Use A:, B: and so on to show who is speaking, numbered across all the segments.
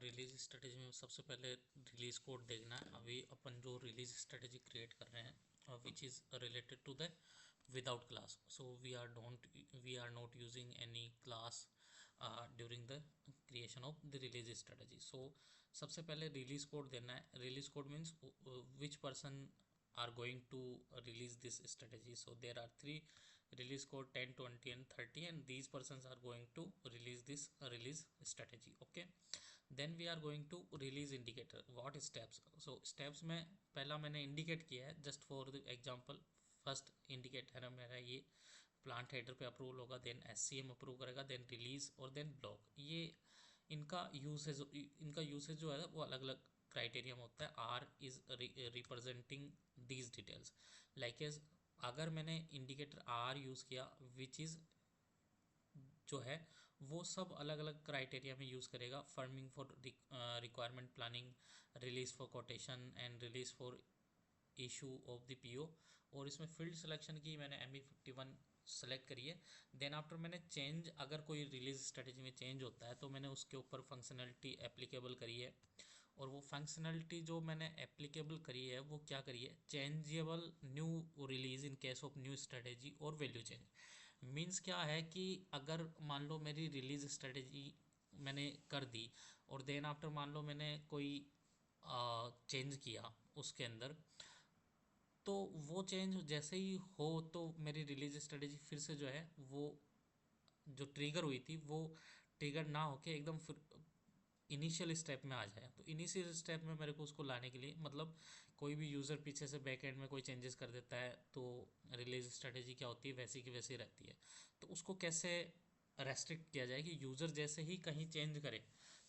A: Release strategy में सबसे पहले रिलीज कोड देखना है। अभी अपन जो रिलीज स्ट्रेटेजी क्रिएट कर रहे हैं which is related to the without class, so we are not using any class during the creation of the release strategy. So सबसे पहले रिलीज कोड देना है। Release code means which person are going to release this strategy. So there are three release code 10, 20 and 30, and these persons are going to release this release strategy. Okay, then we are going to release indicator. What steps? So steps में पहला मैंने indicate किया है just for the example. First indicator है मेरा ये plant header पे approval होगा, देन SCM अप्रूव करेगा, देन रिलीज और देन ब्लॉक। ये इनका यूसेज जो है वो अलग अलग क्राइटेरिया में होता है। R is representing these details like age अगर मैंने इंडिकेटर आर यूज़ किया विच इज़ जो है वो सब अलग अलग क्राइटेरिया में यूज़ करेगा। Forming for requirement planning, release for quotation and release for issue of the PO। और इसमें फील्ड सिलेक्शन की मैंने ME51 सेलेक्ट करी है। देन आफ्टर मैंने चेंज, अगर कोई रिलीज स्ट्रेटेजी में चेंज होता है तो मैंने उसके ऊपर फंक्शनलिटी एप्लीकेबल करी है। और वो फंक्शनलिटी जो मैंने एप्लीकेबल करी है वो क्या करी है, changeable new release in case of new strategy और वैल्यू चेंज। मीन्स क्या है कि अगर मान लो मेरी रिलीज स्ट्रेटेजी मैंने कर दी और देन आफ्टर मान लो मैंने कोई चेंज किया उसके अंदर, तो वो चेंज जैसे ही हो तो मेरी रिलीज स्ट्रेटेजी फिर से जो है वो जो ट्रिगर हुई थी वो ट्रिगर ना होके एकदम फिर इनिशियल स्टेप में आ जाए। तो इनिशियल स्टेप में मेरे को उसको लाने के लिए, मतलब कोई भी यूज़र पीछे से बैक एंड में कोई चेंजेस कर देता है तो रिलीज स्ट्रेटेजी क्या होती है वैसी की वैसी रहती है। तो उसको कैसे रेस्ट्रिक्ट किया जाए कि यूज़र जैसे ही कहीं चेंज करे,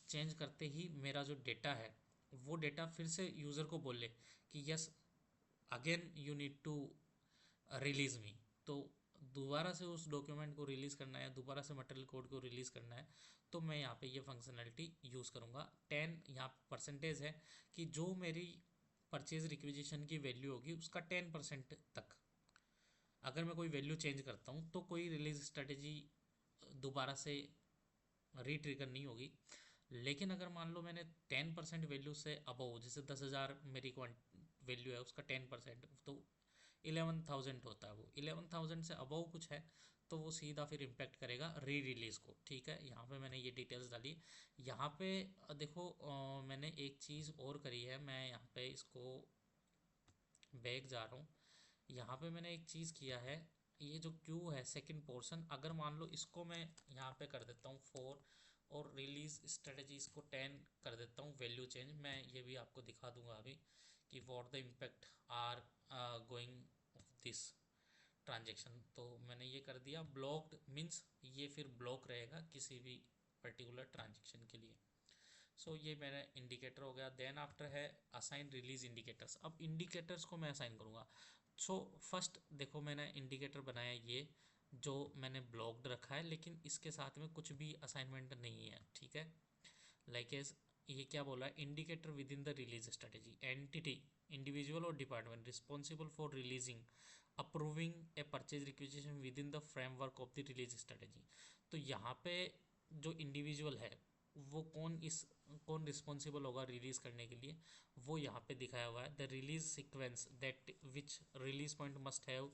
A: चेंज करते ही मेरा जो डेटा है वो डेटा फिर से यूज़र को बोले कि yes again you need to release me. तो दोबारा से उस डॉक्यूमेंट को रिलीज़ करना है, दोबारा से मटेरियल कोड को रिलीज़ करना है, तो मैं यहाँ पे ये फंक्शनलिटी यूज़ करूँगा। 10 यहाँ परसेंटेज है कि जो मेरी परचेज रिक्विजिशन की वैल्यू होगी उसका 10% तक अगर मैं कोई वैल्यू चेंज करता हूँ तो कोई रिलीज स्ट्रेटेजी दोबारा से रीट्रिगर नहीं होगी। लेकिन अगर मान लो मैंने 10% वैल्यू से अबव, जैसे 10,000 मेरी वैल्यू है उसका 10%, तो 11,000 होता है। वो 11,000 से अबव कुछ है तो वो सीधा फिर इम्पेक्ट करेगा री रिलीज़ को। ठीक है, यहाँ पे मैंने ये डिटेल्स डाली। यहाँ पे देखो मैंने एक चीज़ और करी है। मैं यहाँ पे इसको बैक जा रहा हूँ। यहाँ पे मैंने एक चीज़ किया है, ये जो क्यू है सेकंड पोर्शन, अगर मान लो इसको मैं यहाँ पे कर देता हूँ 4 और रिलीज स्ट्रेटेजी इसको 10 कर देता हूँ वैल्यू चेंज। मैं ये भी आपको दिखा दूंगा अभी कि what the impact are going of this transaction. तो मैंने ये कर दिया। ब्लॉक्ड मीन्स ये फिर ब्लॉक रहेगा किसी भी पर्टिकुलर ट्रांजेक्शन के लिए। सो ये मेरा इंडिकेटर हो गया। देन आफ्टर है असाइन रिलीज इंडिकेटर्स। अब इंडिकेटर्स को मैं असाइन करूँगा। सो फर्स्ट देखो मैंने इंडिकेटर बनाया ये जो मैंने ब्लॉक्ड रखा है, लेकिन इसके साथ में कुछ भी असाइनमेंट नहीं है। ठीक है, लाइक एज ये क्या बोला है, indicator within the release strategy entity individual और department responsible for releasing approving a purchase requisition within the framework of the release strategy. तो यहाँ पे जो इंडिविजुअल है वो कौन रिस्पॉन्सिबल होगा रिलीज करने के लिए, वो यहाँ पे दिखाया हुआ है। The release sequence that which release point must have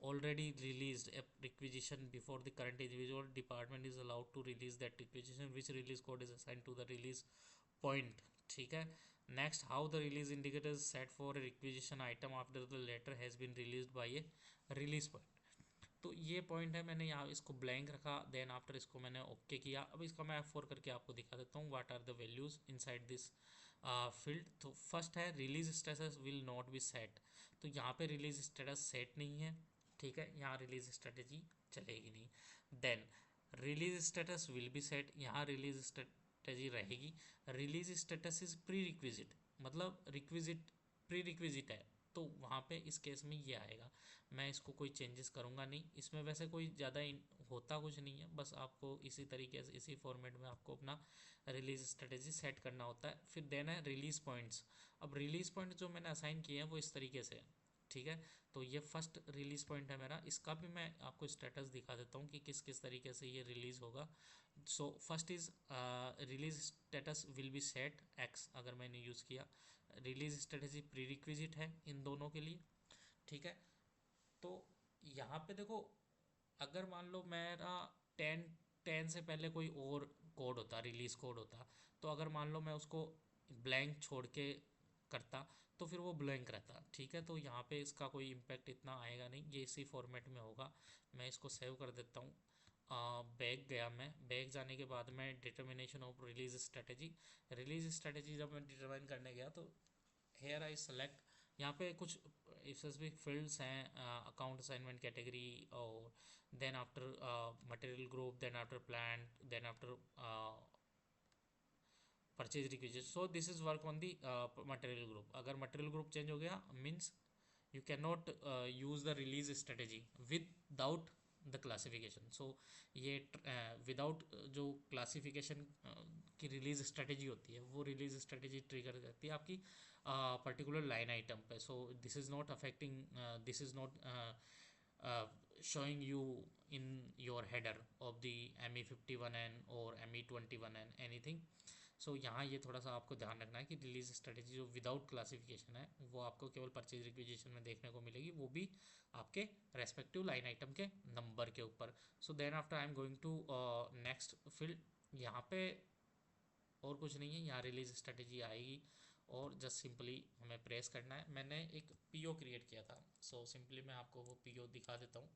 A: already released a requisition before the current individual department is allowed to release that requisition, which release code is assigned to the release point। ठीक है, next how the release indicator is set for a requisition item after the letter has been released by a release point। तो ये point है, मैंने यहाँ इसको blank रखा। Then after इसको मैंने ओके किया। अब इसका मैं F4 करके आपको दिखा देता हूँ what are the values inside this field. तो फर्स्ट है release status will not be set. तो यहाँ पे रिलीज स्टेटस सेट नहीं है। ठीक है, यहाँ रिलीज स्ट्रेटेजी चलेगी नहीं। Then release status will be set, यहाँ रिलीज स्ट्रेटेजी रहेगी। Release status is prerequisite, मतलब रिक्विजिट प्री रिक्विजिट है, तो वहाँ पे इस केस में ये आएगा। मैं इसको कोई चेंजेस करूँगा नहीं। इसमें वैसे कोई ज़्यादा होता कुछ नहीं है, बस आपको इसी तरीके से इसी फॉर्मेट में आपको अपना रिलीज स्ट्रेटेजी सेट करना होता है। फिर देन है रिलीज पॉइंट्स। अब रिलीज पॉइंट जो मैंने असाइन किए हैं वो इस तरीके से। ठीक है। तो ये फर्स्ट रिलीज पॉइंट है मेरा, इसका भी मैं आपको स्टेटस दिखा देता हूँ कि किस किस तरीके से ये रिलीज होगा। So first is release status will be set x, अगर मैंने यूज़ किया। रिलीज स्ट्रेटजी प्री रिक्विजिट है इन दोनों के लिए, ठीक है। तो यहाँ पे देखो, अगर मान लो मेरा 10 से पहले कोई और कोड होता, रिलीज कोड होता, तो अगर मान लो मैं उसको ब्लैंक छोड़ के करता तो फिर वो ब्लैंक रहता, ठीक है। तो यहाँ पे इसका कोई इम्पैक्ट इतना आएगा नहीं, ये इसी फॉर्मेट में होगा। मैं इसको सेव कर देता हूँ। बैक गया, मैं बैक जाने के बाद मैं determination of release strategy, release strategy जब मैं डिटरमाइन करने गया तो हेयर आई सेलेक्ट, यहाँ पे कुछ स्पेसिफिक फील्ड्स हैं, अकाउंट असाइनमेंट कैटेगरी, और then after material group, then after plan, then after purchase requisite. So this is work on the material group. अगर मटेरियल ग्रुप चेंज हो गया means you can not use the release strategy without the classification. So ये without जो classification की release strategy होती है, वो release strategy trigger करती है आपकी पर्टिकुलर लाइन आइटम पे। So this is not affecting, this is not showing you in your header of the ME51N or ME21N anything। सो यहाँ ये थोड़ा सा आपको ध्यान रखना है कि रिलीज स्ट्रेटेजी जो विदाउट क्लासिफिकेशन है वो आपको केवल परचेज रिक्विजिशन में देखने को मिलेगी, वो भी आपके रेस्पेक्टिव लाइन आइटम के नंबर के ऊपर। So then after I am going to next field. यहाँ पे और कुछ नहीं है, यहाँ रिलीज स्ट्रेटेजी आएगी और जस्ट सिंपली हमें प्रेस करना है। मैंने एक पीओ क्रिएट किया था, सो सिंपली मैं आपको वो पीओ दिखा देता हूँ।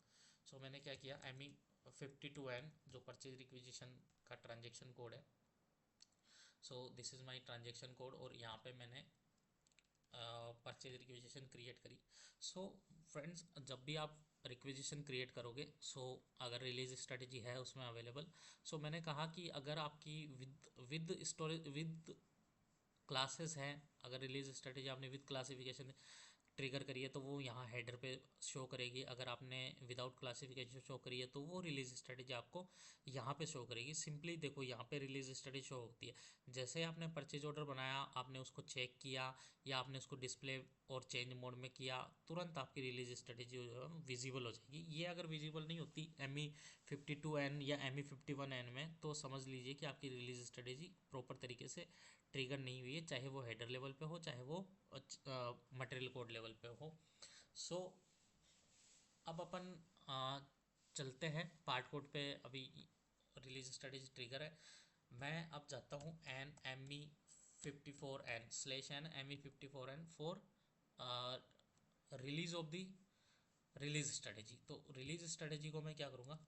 A: सो मैंने क्या किया, ME52N जो परचेज रिक्विजिशन का ट्रांजेक्शन कोड है, so this is my transaction code, और यहाँ पे मैंने परचेज रिक्विजिशन क्रिएट करी। सो फ्रेंड्स, जब भी आप रिक्विजिशन क्रिएट करोगे, सो अगर रिलीज स्ट्रेटेजी है उसमें अवेलेबल, सो मैंने कहा कि अगर आपकी विद स्टोरेज विद क्लासेस हैं, अगर रिलीज स्ट्रेटेजी आपने विद क्लासिफिकेशन ट्रिगर करी है तो वो यहाँ हेडर पे शो करेगी। अगर आपने विदाउट क्लासिफिकेशन शो करी है तो वो रिलीज स्ट्रेटेजी आपको यहाँ पे शो करेगी। सिंपली देखो, यहाँ पे रिलीज स्ट्रेटेजी शो होती है जैसे आपने परचेज ऑर्डर बनाया, आपने उसको चेक किया या आपने उसको डिस्प्ले और चेंज मोड में किया, तुरंत आपकी रिलीज स्ट्रेटेजी विजिबल हो जाएगी। ये अगर विजिबल नहीं होती ME52N या ME51N में, तो समझ लीजिए कि आपकी रिलीज स्ट्रेटेजी प्रॉपर तरीके से ट्रिगर नहीं हुई है, चाहे वो हेडर लेवल पे हो, चाहे वो मटेरियल कोड लेवल पे हो। सो अब अपन चलते हैं पार्ट कोड पे। अभी रिलीज स्ट्रेटेजी ट्रिगर है, मैं अब जाता हूँ ME54N/N for release of the release strategy. तो रिलीज स्ट्रेटेजी को मैं क्या करूँगा,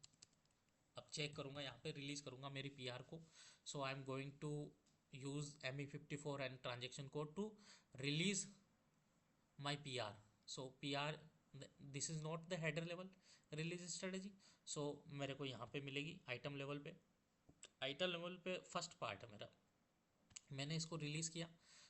A: अब चेक करूँगा, यहाँ पे रिलीज करूँगा मेरी PR को। So I am going to use ME54N transaction code to release my PR। so PR, this is not the header level release strategy, so मेरे को यहाँ पे मिलेगी आइटम लेवल पे। आइटम लेवल पे फर्स्ट पार्ट है मेरा, मैंने इसको रिलीज़ किया।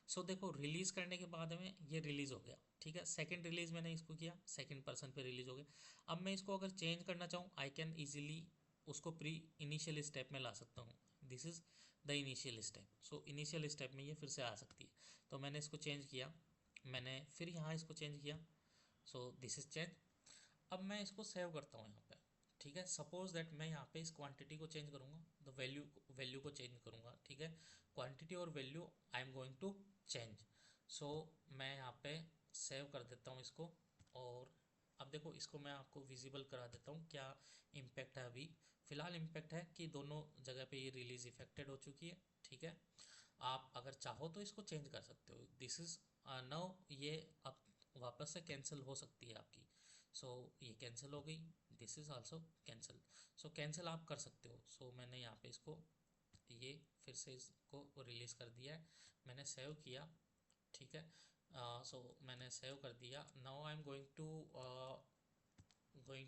A: सो देखो, रिलीज़ करने के बाद में ये रिलीज़ हो गया, ठीक है। सेकंड रिलीज़ मैंने इसको किया, सेकंड पर्सन पे रिलीज़ हो गया। अब मैं इसको अगर चेंज करना चाहूँ, आई कैन ईजिली उसको प्री इनिशियल स्टेप में ला सकता हूँ। This is the initial step. So initial step में ये फिर से आ सकती है। तो मैंने इसको चेंज किया, मैंने फिर यहाँ इसको चेंज किया, सो दिस इज़ चेंज। अब मैं इसको सेव करता हूँ यहाँ पे, ठीक है। सपोज दैट मैं यहाँ पे इस क्वांटिटी को चेंज करूँगा, द वैल्यू को चेंज करूँगा, ठीक है। क्वांटिटी और value I am going to change. So मैं यहाँ पे सेव कर देता हूँ इसको, और अब देखो इसको मैं आपको विजिबल करा देता हूँ क्या इम्पैक्ट है। अभी फ़िलहाल इम्पैक्ट है कि दोनों जगह पे ये रिलीज इफेक्टेड हो चुकी है, ठीक है। आप अगर चाहो तो इसको चेंज कर सकते हो। दिस इज़ नाउ, ये अब वापस से कैंसिल हो सकती है आपकी। सो ये कैंसिल हो गई, this is also cancel. So cancel आप कर सकते हो। सो मैंने यहाँ पे इसको ये फिर से इसको रिलीज़ कर दिया है, मैंने सेव किया, ठीक है। सो मैंने सेव कर दिया। Now I am going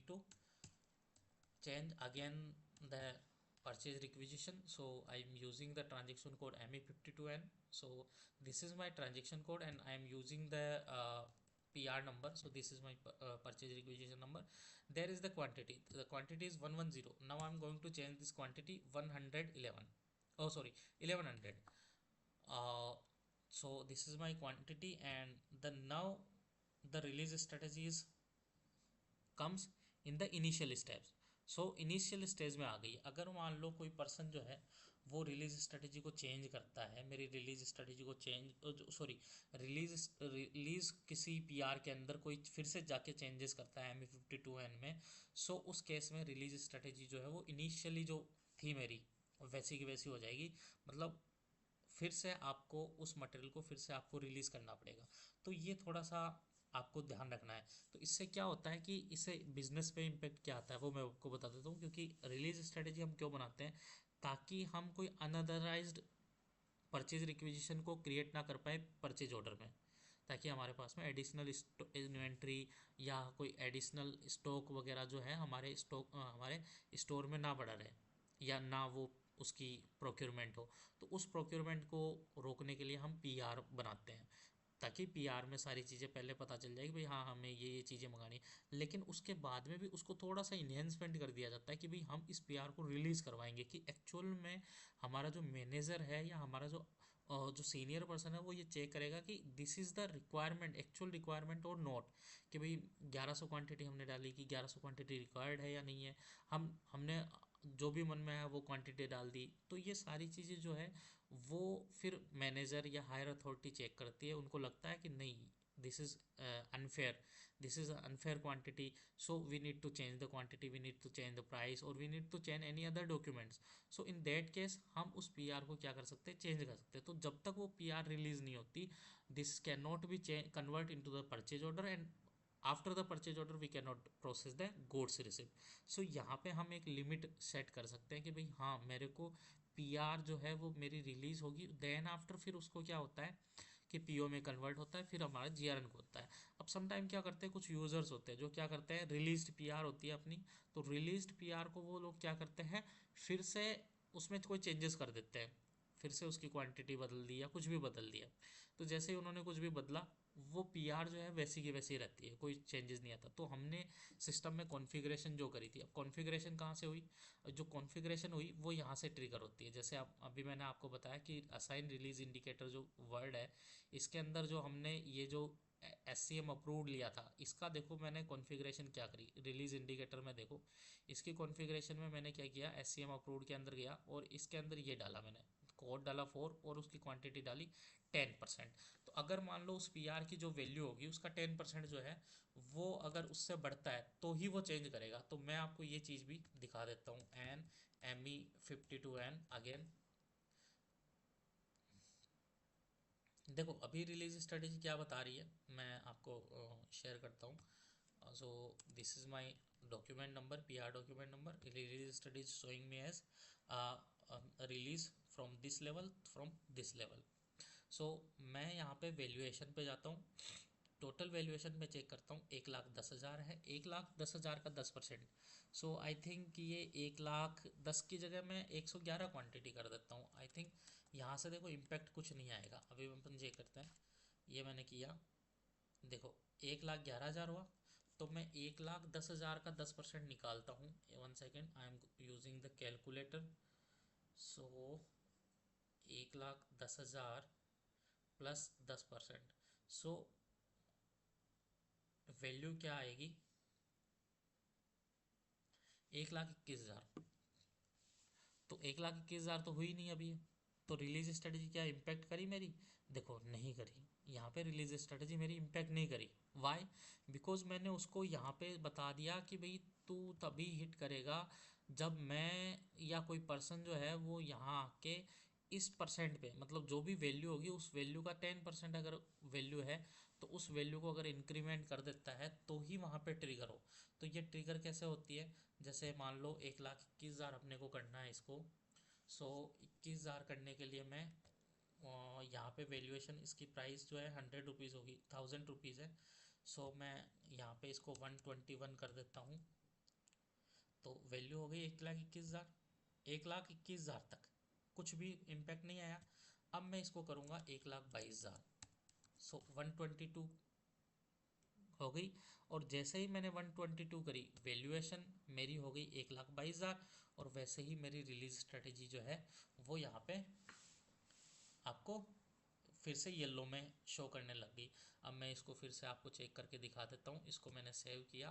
A: to change again the purchase requisition। so I am using the transaction code ME52N। so this is my transaction code and I am using the PR number। so this is my purchase requisition number। there is the quantity, the quantity is 110। now I am going to change this quantity 111, oh sorry, 1100। so this is my quantity, and the now the release strategy is comes in the initial steps. So initial stage में आ गई। अगर मान लो कोई person जो है वो release strategy को change करता है, मेरी रिलीज स्ट्रेटेजी को चेंज सॉरी रिलीज किसी पीआर के अंदर कोई फिर से जाके चेंजेस करता है ME52N में, सो उस केस में रिलीज स्ट्रेटेजी जो है वो इनिशियली जो थी मेरी वैसी की वैसी हो जाएगी। मतलब फिर से आपको उस मटेरियल को फिर से आपको रिलीज करना पड़ेगा। तो ये थोड़ा सा आपको ध्यान रखना है। तो इससे क्या होता है कि इससे बिजनेस पे इम्पेक्ट क्या आता है वो मैं आपको बता देता हूँ। क्योंकि रिलीज स्ट्रेटेजी हम क्यों बनाते हैं, ताकि हम कोई अनअदराइज्ड परचेज रिक्विजिशन को क्रिएट ना कर पाए परचेज ऑर्डर में, ताकि हमारे पास में एडिशनल इन्वेंट्री या कोई एडिशनल स्टॉक वगैरह जो है हमारे स्टोर में ना बढ़ा रहे, या ना वो उसकी प्रोक्योरमेंट हो। तो उस प्रोक्योरमेंट को रोकने के लिए हम पीआर बनाते हैं, ताकि पीआर में सारी चीज़ें पहले पता चल जाएगी भाई हाँ हमें ये चीज़ें मंगानी। लेकिन उसके बाद में भी उसको थोड़ा सा इन्हेंसमेंट कर दिया जाता है कि भाई हम इस पीआर को रिलीज़ करवाएंगे, कि एक्चुअल में हमारा जो मैनेजर है या हमारा जो सीनियर पर्सन है वो ये चेक करेगा कि this is the requirement, actual requirement और नॉट, कि भाई 1100 क्वांटिटी हमने डाली कि 1100 क्वांटिटी रिक्वायर्ड है या नहीं है। हमने जो भी मन में है वो क्वांटिटी डाल दी। तो ये सारी चीज़ें जो है वो फिर मैनेजर या हायर अथॉरिटी चेक करती है। उनको लगता है कि नहीं this is unfair, this is unfair quantity, so we need to change the quantity, we need to change the price, और we need to change any other documents. So in that case हम उस PR को क्या कर सकते हैं, change कर सकते हैं। तो जब तक वो पीआर रिलीज नहीं होती, this can not be convert into the purchase order, and after the purchase order we can not process the goods receipt. So यहाँ पे हम एक लिमिट सेट कर सकते हैं कि भाई हाँ मेरे को पीआर जो है वो मेरी रिलीज होगी, देन आफ्टर फिर उसको क्या होता है कि पीओ में कन्वर्ट होता है, फिर हमारा जीआरएन को होता है। अब सम टाइम क्या करते हैं, कुछ यूजर्स होते हैं जो क्या करते हैं, रिलीज्ड पीआर होती है अपनी, तो रिलीज्ड पीआर को वो लोग क्या करते हैं, फिर से उसमें कोई चेंजेस कर देते हैं, फिर से उसकी क्वांटिटी बदल दी या कुछ भी बदल दिया। तो जैसे ही उन्होंने कुछ भी बदला, वो पीआर जो है वैसी की वैसी रहती है, कोई चेंजेस नहीं आता। तो हमने सिस्टम में कॉन्फ़िगरेशन जो करी थी, अब कॉन्फ़िगरेशन कहाँ से हुई, जो कॉन्फ़िगरेशन हुई वो यहाँ से ट्रिगर होती है। जैसे आप अभी मैंने आपको बताया कि असाइन रिलीज इंडिकेटर जो वर्ड है, इसके अंदर जो हमने ये जो SCM अप्रूव्ड लिया था, इसका देखो मैंने कॉन्फ़िगरेशन क्या करी रिलीज इंडिकेटर में। देखो इसकी कॉन्फ़िगरेशन में मैंने क्या किया, SCM अप्रूव्ड के अंदर गया और इसके अंदर ये डाला, मैंने कोड डाला 4 और उसकी क्वांटिटी डाली 10%। तो अगर मान लो उस पीआर की जो वैल्यू होगी उसका 10% जो है वो अगर उससे बढ़ता है तो ही वो चेंज करेगा। तो मैं आपको ये चीज़ भी दिखा देता हूँ। ME52N अगेन देखो अभी रिलीज स्ट्रेटेजी क्या बता रही है, मैं आपको शेयर करता हूँ। So this is my document number, PR document number, release studies showing me as release from this level, from this level. So मैं यहाँ पे वैल्यूएशन पे जाता हूँ, टोटल वैल्यूएशन में चेक करता हूँ, 1,10,000 है, 1,10,000 का 10%। सो आई थिंक ये 1,10,000 की जगह मैं 111 क्वांटिटी कर देता हूँ। आई थिंक यहाँ से देखो इम्पैक्ट कुछ नहीं आएगा। अभी अपन चेक करते हैं, ये मैंने किया, देखो 1,11,000 हुआ, तो मैं 1,10,000 का 10% निकालता हूँ। 1 second, I am using the calculator. So 1,10,000 plus 10%, so value क्या आएगी, 1,21,000। तो 1,21,000 तो हुई नहीं अभी। तो रिलीज स्ट्रेटजी क्या इम्पैक्ट करी मेरी, देखो नहीं करी। यहाँ पे रिलीज स्ट्रेटजी मेरी इम्पैक्ट नहीं करी। वाई, बिकॉज मैंने उसको यहाँ पे बता दिया कि भाई तू तभी हिट करेगा जब मैं या कोई पर्सन जो है वो यहाँ आके इस परसेंट पे, मतलब जो भी वैल्यू होगी उस वैल्यू का 10% अगर वैल्यू है तो उस वैल्यू को अगर इंक्रीमेंट कर देता है तो ही वहाँ पे ट्रिगर हो। तो ये ट्रिगर कैसे होती है, जैसे मान लो 1,21,000 अपने को करना है इसको। सो 21,000 करने के लिए मैं यहाँ पे वैल्यूएशन इसकी प्राइस जो है 100 रुपीज़ होगी, 1,000 रुपीज़ है। सो मैं यहाँ पे इसको 121 कर देता हूँ, तो वैल्यू हो गई 1,21,000। 1,21,000 तक कुछ भी इम्पैक्ट नहीं आया। अब मैं इसको करूँगा 1,22,000, सो 122 हो गई। और जैसे ही मैंने 122 करी, वैल्यूएशन मेरी हो गई 1,22,000, और वैसे ही मेरी रिलीज स्ट्रेटेजी जो है वो यहाँ पे आपको फिर से येलो में शो करने लग गई। अब मैं इसको फिर से आपको चेक करके दिखा देता हूँ। इसको मैंने सेव किया,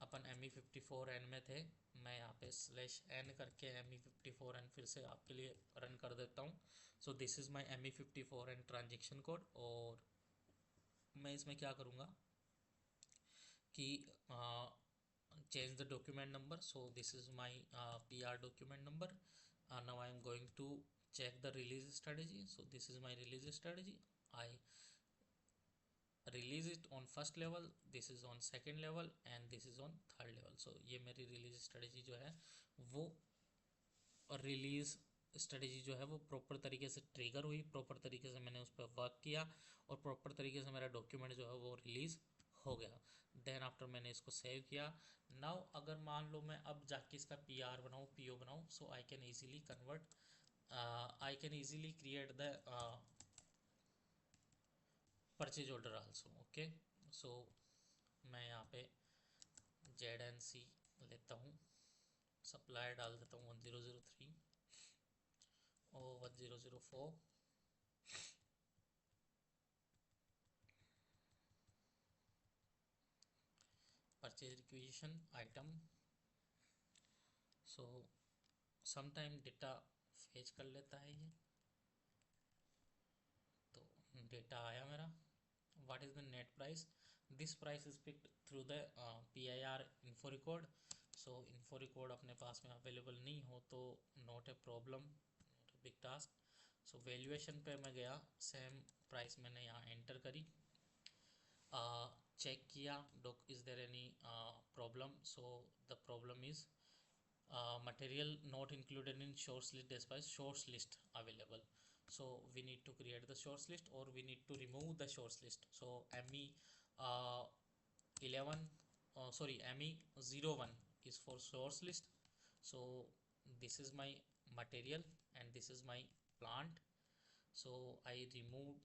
A: अपन ME54N में थे, मैं यहाँ पे /n करके ME54N फिर से आपके लिए रन कर देता हूँ। So this is my ME54N transaction code. और मैं इसमें क्या करूँगा कि change the document number. So this is my PR document number. Now I am going to check the release strategy. So this is my release strategy. I release it on first level, this is on second level and this is on third level. So ये मेरी release strategy जो है वो release strategy जो है वो proper तरीके से ट्रिगर हुई, प्रॉपर तरीके से मैंने उस पर वर्क किया और प्रॉपर तरीके से मेरा डॉक्यूमेंट जो है वो रिलीज हो गया। देन आफ्टर मैंने इसको सेव किया। नाउ अगर मान लो मैं अब जाके इसका PR बनाऊँ, PO बनाऊँ, so I can easily convert, I can easily create the purchase order also. Okay, so मैं यहाँ पे ZNC लेता हूँ, सप्लाई डाल देता हूँ 1003 और 1004, purchase requisition item. So sometime data fetch कर लेता है ये, तो डेटा आया मेरा। What is the net price? This price is picked through the PIR info record. So info record अपने पास में अवेलेबल नहीं हो तो not a problem, not a big task. So valuation पे मैं गया, सेम प्राइस मैंने यहाँ एंटर करी, चेक किया is there any problem. So the problem is material not included in source list despite source list available. So we need to create the source list or we need to remove the source list. So ME 11 sorry ME01 is for source list. So this is my material and this is my plant. So I remove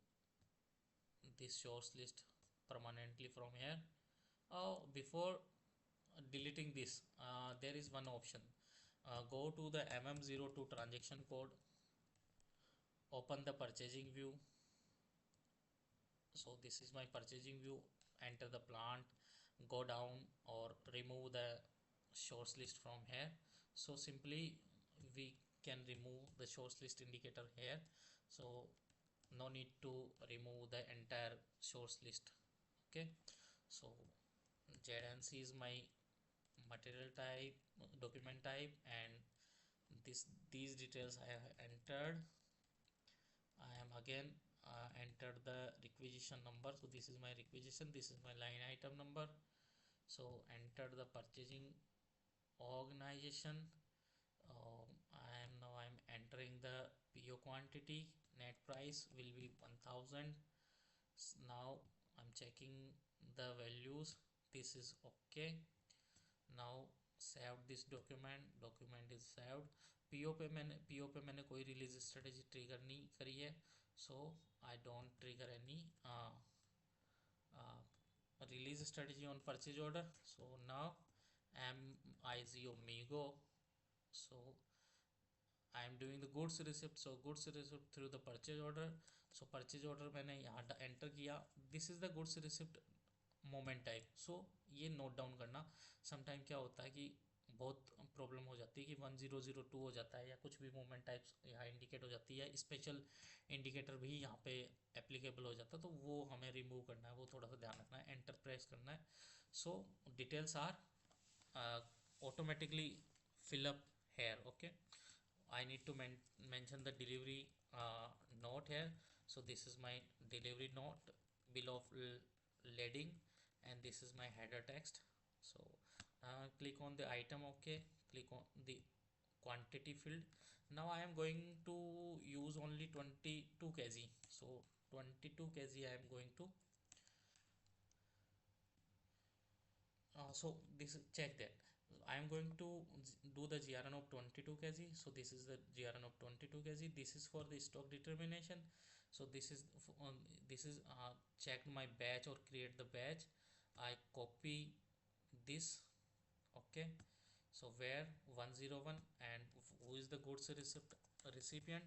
A: this source list permanently from here. Before deleting this, there is one option. Go to the MM02 transaction code, open the purchasing view. So this is my purchasing view, enter the plant, go down or remove the source list from here. So simply we can remove the source list indicator here. So no need to remove the entire source list. Okay, so ZNC is my material type, document type, and these details I have entered. I am again entered the requisition number. So this is my requisition, this is my line item number. So enter the purchasing organization. I'm entering the PO quantity, net price will be 1000. Now I'm checking the values, this is okay. Now save this document, document is saved. PO पे मैंने कोई release strategy trigger नहीं करी है, so I don't trigger any release strategy on purchase order. So now MIZO Migo, so I am doing the goods receipt. So goods receipt through the purchase order. So purchase order मैंने यहाँ enter किया, this is the goods receipt moment type. So ये note down करना। Sometime क्या होता है कि बहुत प्रॉब्लम हो जाती है कि 1002 हो जाता है या कुछ भी मोमेंट टाइप्स यहाँ इंडिकेट हो जाती है, स्पेशल इंडिकेटर भी यहाँ पे एप्लीकेबल हो जाता है, तो वो हमें रिमूव करना है, वो थोड़ा सा ध्यान रखना है, एंटर प्रेस करना है। So details are automatically fill up here. Okay, I need to mention the delivery note here. So this is my delivery note, bill of lading, and this is my header text. So click on the item. Okay, click on the quantity field. Now I am going to use only 22 kg. So 22 kg I am going to so this check that I am going to do the GRN of 22 kg. So this is the GRN of 22 kg. This is for the stock determination. So this is checked my batch or create the batch. I copy this. Okay, so where 101 and who is the goods recipient?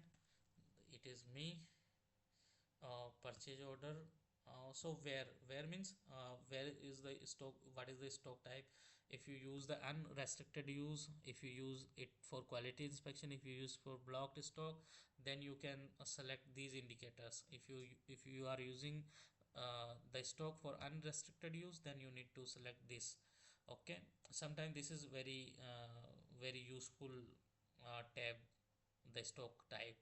A: It is me. Purchase order. So where means where is the stock, what is the stock type. If you use the unrestricted use, if you use it for quality inspection, if you use for blocked stock, then you can select these indicators. If you are using the stock for unrestricted use, then you need to select this. Okay, sometimes this is very useful tab, the stock type,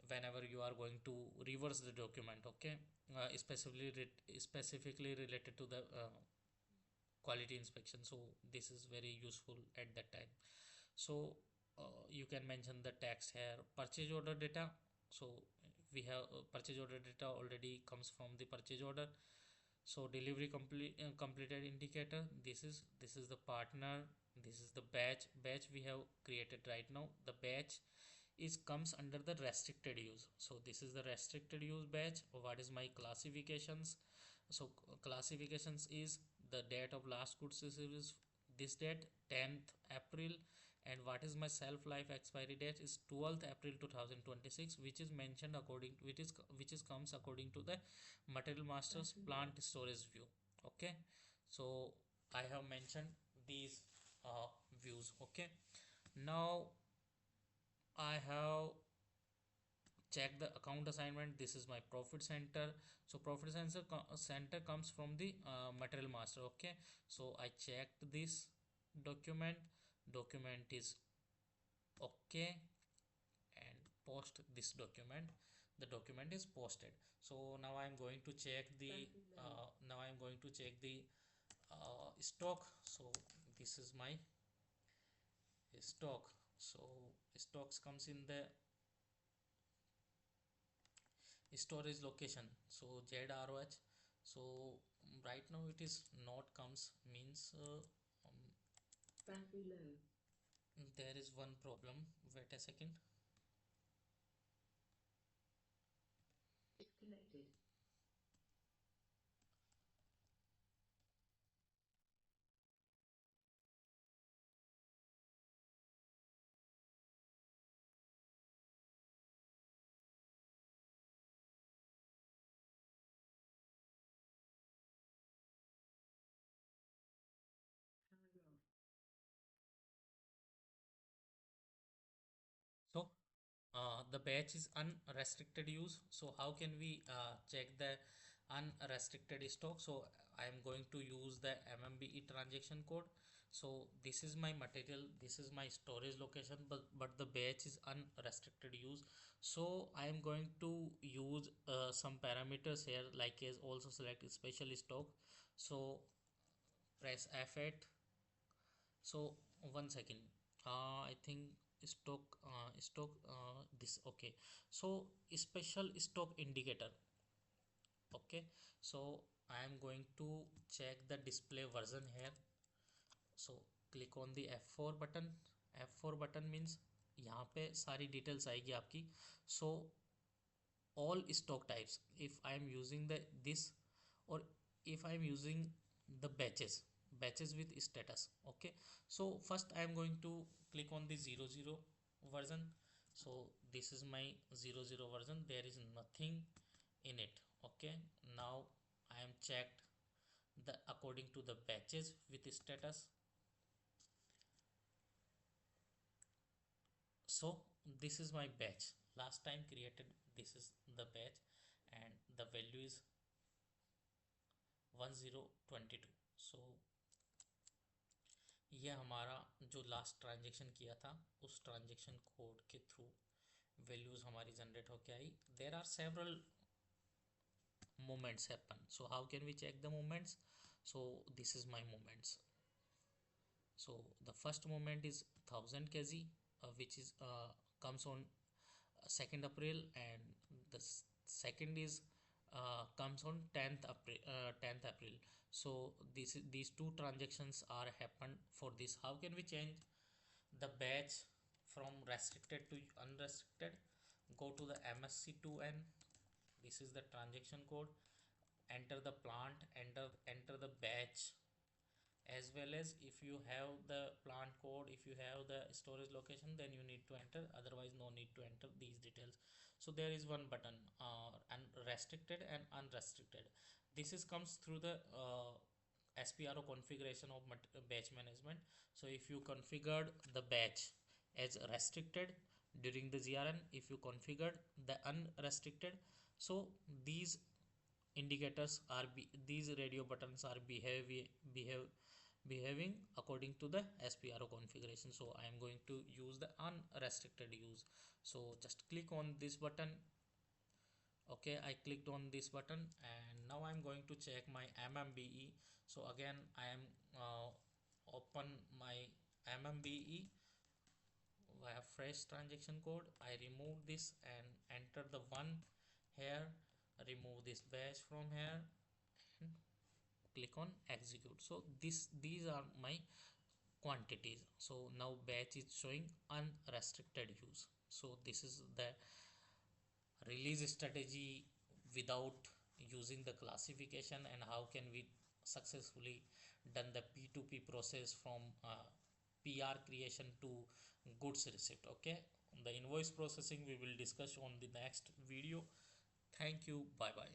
A: whenever you are going to reverse the document. Okay, specifically related to the quality inspection, so this is very useful at that time. So you can mention the tax here. Purchase order data, so we have purchase order data already comes from the purchase order. So delivery completed indicator, this is the partner, this is the batch we have created right now. The batch is comes under the restricted use, so this is the restricted use batch. What is my classifications? So classifications is the date of last goods received is this date, 10th April, and what is my shelf life expiry date is 12th April 2026, which is mentioned according, which is comes according to the material masters plant storage view. Okay, so I have mentioned these views. Okay, now I have checked the account assignment. This is my profit center. So profit center comes from the material master. Okay, so I checked this document. Document is okay, and post this document. The document is posted. So now I'm going to check the stock. So this is my stock. So stocks comes in the storage location, so ZROH. So right now it is not comes, means battery low. There is one problem, wait a second. It's connected. So the batch is unrestricted use. So how can we check the unrestricted stock? So I am going to use the MMBE transaction code. So this is my material, this is my storage location, but the batch is unrestricted use. So I am going to use some parameters here, like as also select special stock. So press F8. So one second, I think stock this. Okay, so special stock indicator. Okay, so I am going to check the display version here. So click on the F4 button. F4 button means यहाँ पे सारी details आएगी आपकी. So all stock types, if I am using this, or if I am using the batches with status. Okay, so first I am going to click on the 00 version. So this is my 00 version, there is nothing in it. Okay, now I am checked the according to the batches with status. So this is my batch last time created, this is the batch, and the value is 1022. So ये हमारा जो last transaction किया था उस transaction code के through values हमारी generate होके आई. There are several movements happen. So how can we check the movements? So this is my movements. So the first movement is 1000 kg, which is comes on 2nd April, and the second is comes on 10th April. So these two transactions are happened for this. How can we change the batch from restricted to unrestricted? Go to the MSC2N. This is the transaction code. Enter the plant, enter the batch, as well as if you have the plant code, if you have the storage location, then you need to enter, otherwise no need to enter these details. So there is one button, and restricted and unrestricted. This is comes through the SPRO configuration of batch management. So if you configured the batch as restricted during the GRN, if you configured the unrestricted, so these indicators are these radio buttons are behaving according to the SPRO configuration. So I am going to use the unrestricted use. So just click on this button. Okay, I clicked on this button, and now I'm going to check my MMBE. So again, I am open my MMBE via fresh transaction code. I remove this and enter the one here, remove this batch from here, and click on execute. So these are my quantities. So now batch is showing unrestricted use. So this is the release strategy without using the classification, and how can we successfully done the P2P process from PR creation to goods receipt. Okay, the invoice processing we will discuss on the next video. Thank you. Bye bye.